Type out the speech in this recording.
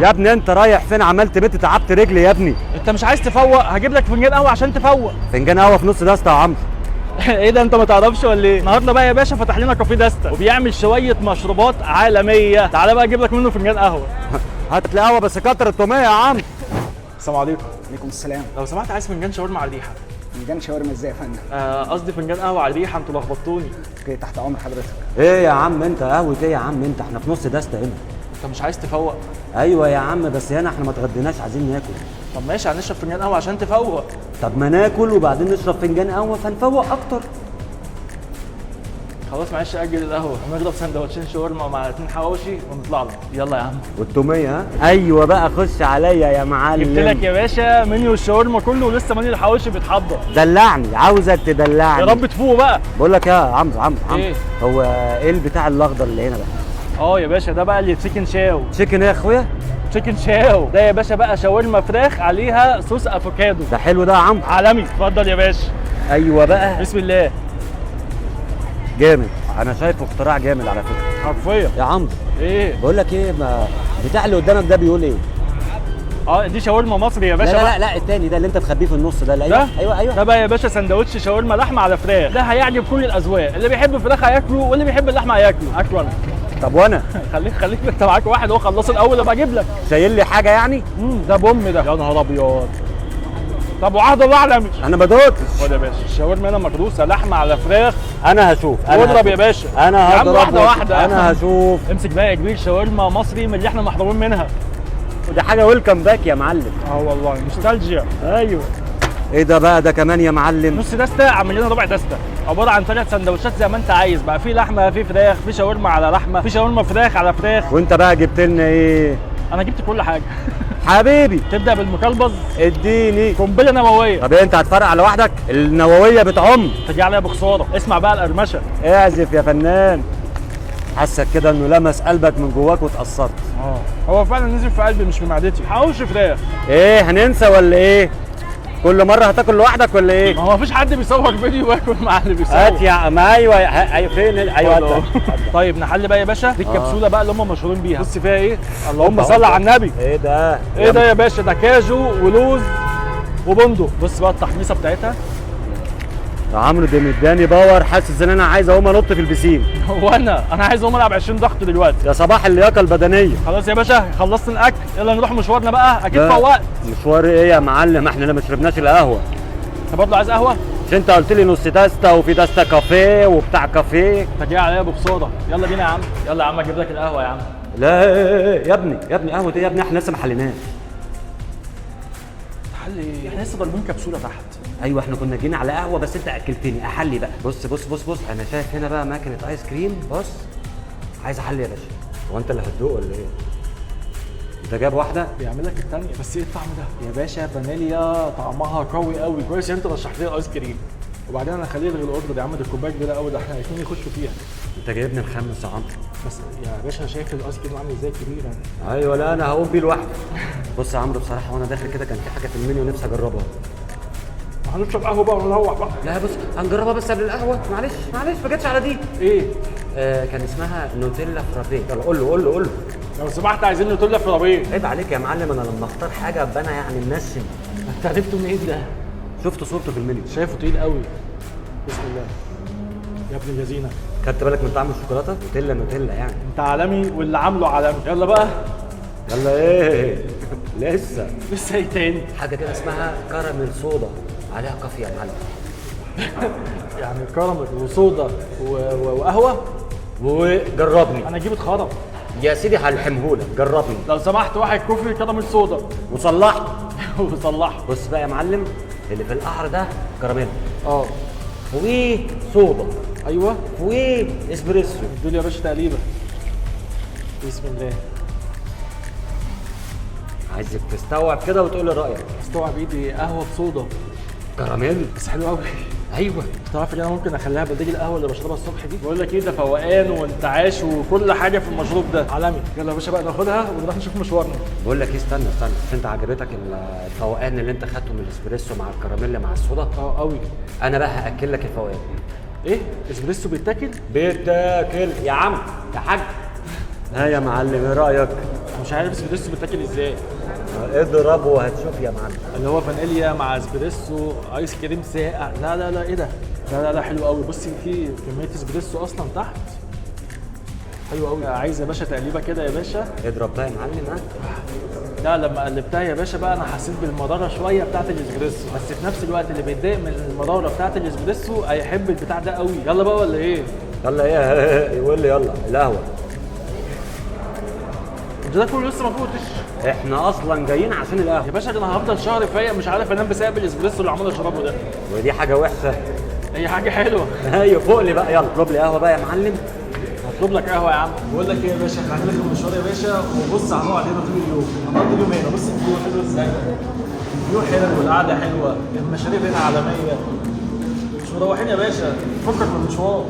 يا ابني انت رايح فين؟ عملت بيت تعبت رجلي يا ابني. انت مش عايز تفوق؟ هجيب لك فنجان قهوه عشان تفوق. فنجان قهوه في نص دسته يا عمرو. ايه ده انت ما تعرفش ولا ايه؟ النهارده بقى يا باشا فتح لنا كافيه داستا وبيعمل شويه مشروبات عالميه. تعالى بقى اجيب لك منه فنجان قهوه. هات لي قهوه بس كتر التوميه يا عم. السلام عليكم. عليكم السلام. لو سمحت عايز فنجان شاورما على الريحه. فنجان شاورما ازاي يا فندم؟ قصدي فنجان قهوه على الريحه، انتوا لخبطتوني. اوكي تحت امر حضرتك. ايه يا عم انت قهوه ايه يا عم؟ انت احنا في نص دسته هنا. انت مش عايز تفوق؟ ايوه يا عم بس هنا احنا ما اتغديناش عايزين ناكل. طب ماشي هنشرب فنجان قهوه عشان تفوق. طب ما ناكل وبعدين نشرب فنجان قهوه فنفوق اكتر. خلاص معلش اجل القهوه، هنضرب سندوتشين شاورما مع 2 حواوشي ونطلع له. يلا يا عم. والتوميه ها؟ ايوه بقى خش عليا يا معلم. جبت لك يا باشا منيو الشاورما كله ولسه منيو الحواوشي بيتحضر. دلعني، عاوزك تدلعني. يا رب تفوق بقى. بقول لك يا عمرو إيه؟ هو ايه البتاع الاخضر اللي هنا ده؟ يا باشا ده بقى اللي تشيكن شاو. تشيكن ايه يا اخويا؟ تشيكن شاو ده يا باشا بقى شاورما فراخ عليها صوص افوكادو. ده حلو ده يا عمرو. عالمي. اتفضل يا باشا. ايوه بقى. بسم الله. جامد، انا شايفه اختراع جامد على فكره. حرفيا. يا عمرو ايه؟ بقول لك ايه، ما بتاع اللي قدامك ده بيقول ايه؟ دي شاورما مصري يا باشا. لا التاني ده اللي انت مخبيه في النص ده. ده؟ ايوه ده بقى يا باشا سندوتش شاورما لحمه على فراخ. ده هيعجب كل الاذواق، اللي بيحب الفراخ هياكله واللي بيحب اللحمه هياكله. اكله انا. طب وانا خليك انت معاك واحد هو خلص الاول ابقى اجيب لك. شايل لي حاجه يعني؟ ده بوم ده. يا نهار ابيض. طب وعهد الله اعلم. انا ما دوتش. خد يا باشا الشاورما هنا مكروسه لحمه على فراخ. انا هشوف. واضرب يا باشا. انا يا عم هضرب واحده. انا هشوف. امسك بقى يا كبير شاورما مصري من اللي احنا محرومين منها. ودي حاجه ويلكم باك يا معلم. والله نوستالجيا. ايوه. ايه ده بقى ده كمان يا معلم؟ نص دسته عامل لنا ربع دسته، عباره عن 3 سندوتشات زي ما انت عايز بقى، في لحمه في فراخ، في شاورما على لحمه، في شاورما فراخ على فراخ. وانت بقى جبت لنا ايه؟ انا جبت كل حاجه. حبيبي تبدا بالمكلبز. اديني قنبله نوويه. طب انت هتفرق على لوحدك؟ النوويه بتعم. تجي عليها بخساره. اسمع بقى القرمشه. اعزف يا فنان. حاسك كده انه لمس قلبك من جواك واتأثرت. هو فعلا نزل في قلبي مش في معدتي. حواوشي فراخ. ايه هننسى ولا ايه؟ كل مره هتاكل لوحدك ولا ايه؟ ما هو مفيش حد بيصور فيديو وياكل مع اللي بيصور. هات يا ما ايوه فين ايوه. طيب نحل بقى يا باشا. دي الكبسوله بقى اللي هم مشهورين بيها. بص فيها ايه؟ اللهم صل على النبي. ايه ده؟ ايه ده يا باشا؟ ده كاجو ولوز وبندق. بص بقى التحميصه بتاعتها. يا عمرو دي مداني باور، حاسس ان انا عايز اقوم انط في البسين. وانا عايز اقوم العب 20 ضغط دلوقتي. يا صباح اللياقه البدنيه. خلاص يا باشا خلصت الاكل، يلا نروح مشوارنا بقى. اكيد فوقت. مشوار ايه يا معلم؟ احنا ما شربناش القهوه. انت برضه عايز قهوه؟ مش انت قلت لي نص دسته وفي دسته كافيه وبتاع كافيه؟ انت جاي عليا ببصوره. يلا بينا يا عم. يلا يا عم اجيب لك القهوه يا عم. لا يا ابني قهوه ايه يا ابني؟ احنا لسه ما حليناش. حل ايه؟ احنا لسه ضاربين كبسوله تحت. ايوه احنا كنا جينا على قهوه بس انت اكلتني. احلي بقى. بص انا شايف هنا بقى ماكينه ايس كريم. بص عايز احلي يا باشا. هو انت اللي هتدوق ولا ايه؟ انت جايب واحده؟ بيعمل لك الثانيه. بس ايه الطعم ده؟ يا باشا فانيليا طعمها قوي قوي. كويس انت رشحت لي الايس كريم. وبعدين انا خليه يلغي الاوردر يا عم. دي الكوبايه كبيره قوي، ده احنا الاثنين يخشوا فيها. انت جايبني مخمس يا عمرو. بس يا باشا شايف الايس كريم عامل ازاي كبير يعني. ايوه لا انا هقوم بيه لوحدي. بص يا عمرو بصراحه وانا داخل كده كان في حاجه في المنيو نفسي اجربها. هنشرب قهوه بقى ونروح بقى. لا بص هنجربها بس قبل القهوه. معلش ما جاتش على دي. ايه؟ كان اسمها نوتيلا فرابيه. يلا قول له لو سمحت عايزين نوتيلا فرابيه. عيب عليك يا معلم، انا لما اختار حاجه ابقى انا يعني منشن. انت عرفته منين ده؟ شفت صورته في المنيو. شايفه تقيل قوي. بسم الله يا ابن اللذينه. خدت بالك من طعم الشوكولاته؟ نوتيلا يعني. انت عالمي واللي عامله عالمي. يلا بقى. يلا ايه؟ لسه ايه تاني؟ حاجه كده اسمها كراميل صودا عليها كافيه يا معلم. يعني كراميل وصودا وقهوه. وجربني. انا اجيب اتخرب يا سيدي هلحمهولك. جربني لو سمحت. واحد كوفي كراميل صودا. وصلحت. وصلحت. بص بقى يا معلم اللي في القعر ده كراميل. فوقيه صودا. ايوه. فوقيه اسبريسو. دول يا باشا تقليبه. بسم الله. عايزك تستوعب كده وتقول لي رايك. استوعب ايدي قهوه بصودا كراميل بس حلو قوي. ايوه. تعرف ان انا ممكن اخليها بديل القهوه اللي بشربها الصبح دي. بقول لك ايه، ده فوقان وانتعاش وكل حاجه في المشروب ده عالمي. يلا يا باشا بقى ناخدها ونروح نشوف مشوارنا. بقول لك ايه، استنى مش انت عجبتك الفوقان اللي انت خدته من الاسبريسو مع الكراميل مع الصودا؟ قوي. انا بقى هاكل لك الفوقان. ايه؟ اسبريسو بيتاكل؟ بيتاكل يا عم يا حاج. ها يا معلم ايه رايك؟ مش عارف اسبريسو بتاكل ازاي. اضرب وهتشوف يا معلم. اللي هو فانيليا مع اسبريسو ايس كريم ساقع. لا لا لا ايه ده؟ لا لا لا حلو قوي. بصي في كميه اسبريسو اصلا تحت. حلو قوي. عايز يا باشا تقليبه كده يا باشا. اضرب بقى يا معلم. ها لا لما قلبتها يا باشا بقى انا حسيت بالمراره شويه بتاعت الاسبريسو، بس في نفس الوقت اللي بيتضايق من المراره بتاعت الاسبريسو هيحب البتاع ده قوي. يلا بقى ولا ايه؟ يلا ايه يقول لي يلا القهوه. انت ده كله لسه ما فوتش. احنا اصلا جايين عشان القهوه يا باشا ده انا هفضل شهر فايق مش عارف انام بسبب الاسبريسو اللي عمال اشربه ده. ودي حاجه وحشه. هي حاجه حلوه. ايوه فوق لي بقى. يلا اطلب لي قهوه بقى يا معلم. هطلب لك قهوه يا عم. بقول لك ايه يا باشا، احنا هنلغي المشوار يا باشا وبص هنقعد هنا طول اليوم. هنقضي اليوم هنا. بص الفيو حلو ازاي. الفيو حلو والقعده حلوه، المشاريب هنا عالميه. مش مروحين يا باشا، فكك من المشوار.